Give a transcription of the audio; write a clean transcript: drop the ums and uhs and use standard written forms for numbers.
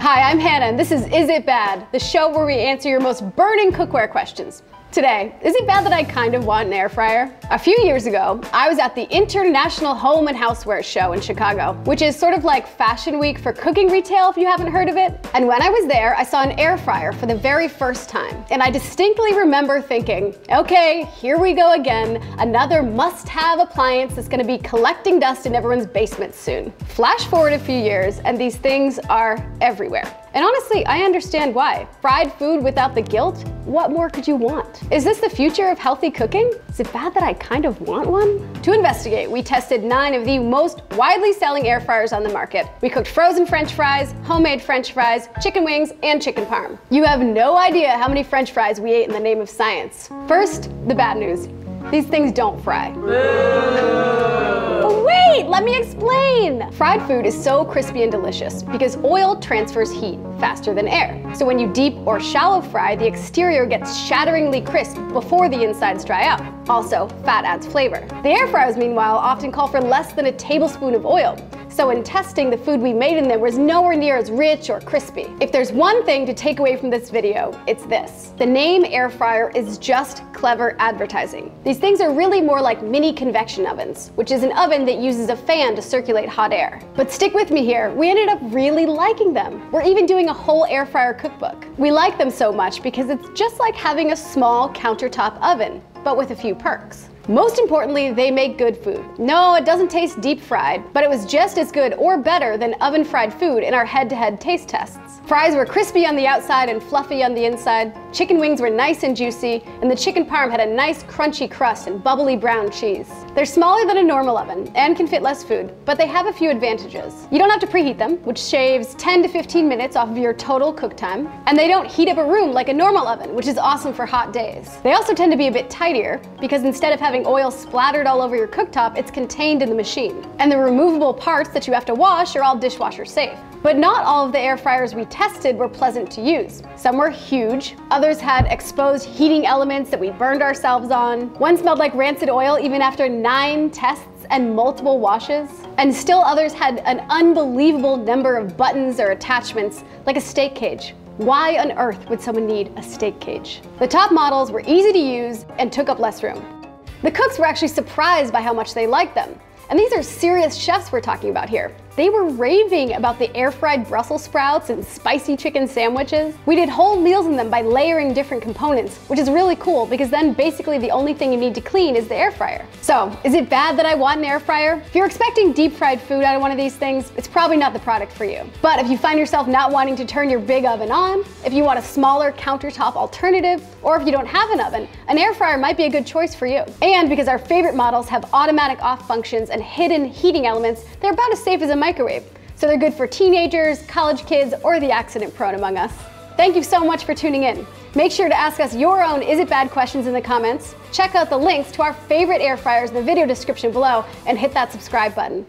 Hi, I'm Hannah, and this is It Bad?, the show where we answer your most burning cookware questions. Today, is it bad that I kind of want an air fryer? A few years ago, I was at the International Home and Houseware Show in Chicago, which is sort of like Fashion Week for cooking retail if you haven't heard of it. And when I was there, I saw an air fryer for the very first time. And I distinctly remember thinking, okay, here we go again, another must-have appliance that's gonna be collecting dust in everyone's basement soon. Flash forward a few years, and these things are everywhere. And honestly, I understand why. Fried food without the guilt? What more could you want? Is this the future of healthy cooking? Is it bad that I kind of want one? To investigate, we tested 9 of the most widely selling air fryers on the market. We cooked frozen French fries, homemade French fries, chicken wings, and chicken parm. You have no idea how many French fries we ate in the name of science. First, the bad news. These things don't fry. But wait, let me explain. Fried food is so crispy and delicious because oil transfers heat faster than air. So when you deep or shallow fry, the exterior gets shatteringly crisp before the insides dry out. Also, fat adds flavor. The air fryers, meanwhile, often call for less than a tablespoon of oil. So in testing, the food we made in there was nowhere near as rich or crispy. If there's one thing to take away from this video, it's this. The name air fryer is just clever advertising. These things are really more like mini convection ovens, which is an oven that uses a fan to circulate hot air. But stick with me here, we ended up really liking them. We're even doing a whole air fryer cookbook. We like them so much because it's just like having a small countertop oven, but with a few perks. Most importantly, they make good food. No, it doesn't taste deep fried, but it was just as good or better than oven fried food in our head-to-head taste tests. Fries were crispy on the outside and fluffy on the inside. Chicken wings were nice and juicy, and the chicken parm had a nice crunchy crust and bubbly brown cheese. They're smaller than a normal oven and can fit less food, but they have a few advantages. You don't have to preheat them, which shaves 10 to 15 minutes off of your total cook time, and they don't heat up a room like a normal oven, which is awesome for hot days. They also tend to be a bit tidier because instead of having oil splattered all over your cooktop, it's contained in the machine. And the removable parts that you have to wash are all dishwasher safe. But not all of the air fryers we tested were pleasant to use. Some were huge, others had exposed heating elements that we burned ourselves on. One smelled like rancid oil even after 9 tests and multiple washes. And still others had an unbelievable number of buttons or attachments, like a steak cage. Why on earth would someone need a steak cage? The top models were easy to use and took up less room. The cooks were actually surprised by how much they liked them. And these are serious chefs we're talking about here. They were raving about the air-fried Brussels sprouts and spicy chicken sandwiches. We did whole meals in them by layering different components, which is really cool because then basically the only thing you need to clean is the air fryer. So, is it bad that I want an air fryer? If you're expecting deep-fried food out of one of these things, it's probably not the product for you. But if you find yourself not wanting to turn your big oven on, if you want a smaller countertop alternative, or if you don't have an oven, an air fryer might be a good choice for you. And because our favorite models have automatic off functions and hidden heating elements, they're about as safe as a microwave. So they're good for teenagers, college kids, or the accident-prone among us. Thank you so much for tuning in. Make sure to ask us your own Is It Bad questions in the comments. Check out the links to our favorite air fryers in the video description below and hit that subscribe button.